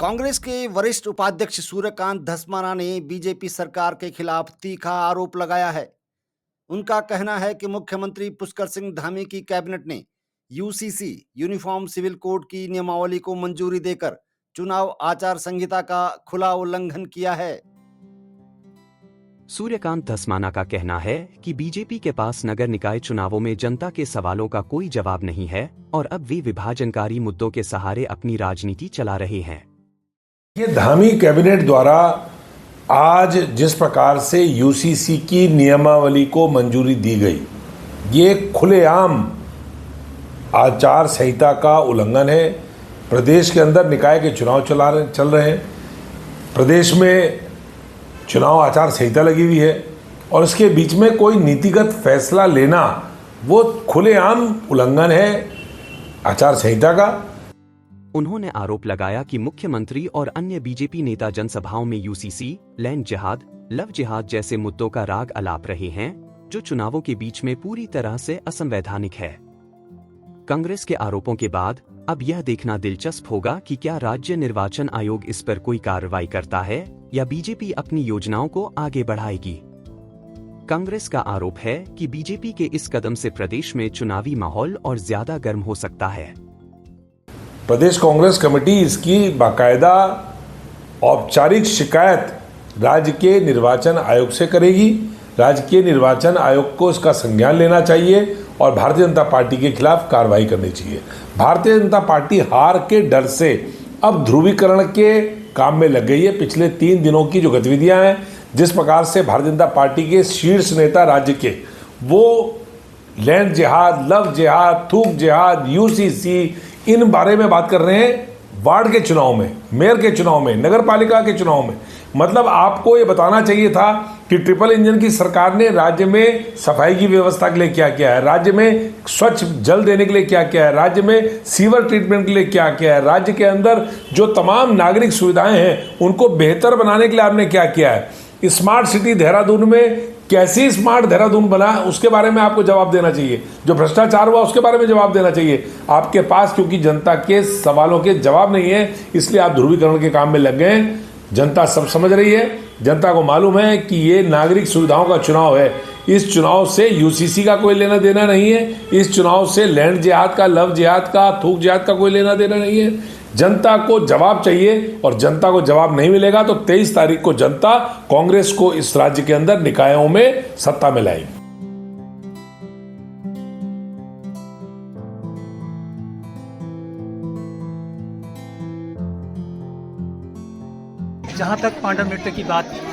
कांग्रेस के वरिष्ठ उपाध्यक्ष सूर्यकांत धस्माना ने बीजेपी सरकार के खिलाफ तीखा आरोप लगाया है। उनका कहना है कि मुख्यमंत्री पुष्कर सिंह धामी की कैबिनेट ने यूसीसी यूनिफॉर्म सिविल कोड की नियमावली को मंजूरी देकर चुनाव आचार संहिता का खुला उल्लंघन किया है। सूर्यकांत धस्माना का कहना है कि बीजेपी के पास नगर निकाय चुनावों में जनता के सवालों का कोई जवाब नहीं है और अब वे विभाजनकारी मुद्दों के सहारे अपनी राजनीति चला रहे हैं। ये धामी कैबिनेट द्वारा आज जिस प्रकार से यूसीसी की नियमावली को मंजूरी दी गई, ये खुलेआम आचार संहिता का उल्लंघन है। प्रदेश के अंदर निकाय के चुनाव चल रहे हैं, प्रदेश में चुनाव आचार संहिता लगी हुई है और इसके बीच में कोई नीतिगत फैसला लेना वो खुलेआम उल्लंघन है आचार संहिता का। उन्होंने आरोप लगाया कि मुख्यमंत्री और अन्य बीजेपी नेता जनसभाओं में यूसीसी, लैंड जिहाद, लव जिहाद जैसे मुद्दों का राग अलाप रहे हैं, जो चुनावों के बीच में पूरी तरह से असंवैधानिक है। कांग्रेस के आरोपों के बाद अब यह देखना दिलचस्प होगा कि क्या राज्य निर्वाचन आयोग इस पर कोई कार्रवाई करता है या बीजेपी अपनी योजनाओं को आगे बढ़ाएगी। कांग्रेस का आरोप है कि बीजेपी के इस कदम से प्रदेश में चुनावी माहौल और ज्यादा गर्म हो सकता है। प्रदेश कांग्रेस कमेटी इसकी बाकायदा औपचारिक शिकायत राज्य के निर्वाचन आयोग से करेगी। राज्य के निर्वाचन आयोग को इसका संज्ञान लेना चाहिए और भारतीय जनता पार्टी के खिलाफ कार्रवाई करनी चाहिए। भारतीय जनता पार्टी हार के डर से अब ध्रुवीकरण के काम में लग गई है। पिछले 3 दिनों की जो गतिविधियां हैं, जिस प्रकार से भारतीय जनता पार्टी के शीर्ष नेता राज्य के वो लैंड जिहाद, लव जिहाद, थूक जिहाद, यूसीसी इन बारे में बात कर रहे हैं वार्ड के चुनाव में, मेयर के चुनाव में, नगर पालिका के चुनाव में। मतलब आपको ये बताना चाहिए था कि ट्रिपल इंजन की सरकार ने राज्य में सफाई की व्यवस्था के लिए क्या किया है, राज्य में स्वच्छ जल देने के लिए क्या किया है, राज्य में सीवर ट्रीटमेंट के लिए क्या किया है, राज्य के अंदर जो तमाम नागरिक सुविधाएं हैं उनको बेहतर बनाने के लिए आपने क्या किया है। स्मार्ट सिटी देहरादून में कैसी स्मार्ट देहरादून बना, उसके बारे में आपको जवाब देना चाहिए। जो भ्रष्टाचार हुआ उसके बारे में जवाब देना चाहिए आपके पास, क्योंकि जनता के सवालों के जवाब नहीं है, इसलिए आप ध्रुवीकरण के काम में लग गए हैं। जनता सब समझ रही है, जनता को मालूम है कि ये नागरिक सुविधाओं का चुनाव है। इस चुनाव से यूसीसी का कोई लेना देना नहीं है, इस चुनाव से लैंड जिहाद का, लव जिहाद का, थूक जिहाद का कोई लेना देना नहीं है। जनता को जवाब चाहिए और जनता को जवाब नहीं मिलेगा तो 23 तारीख को जनता कांग्रेस को इस राज्य के अंदर निकायों में सत्ता में लाएगी। जहाँ तक पांडव नृत्य की बात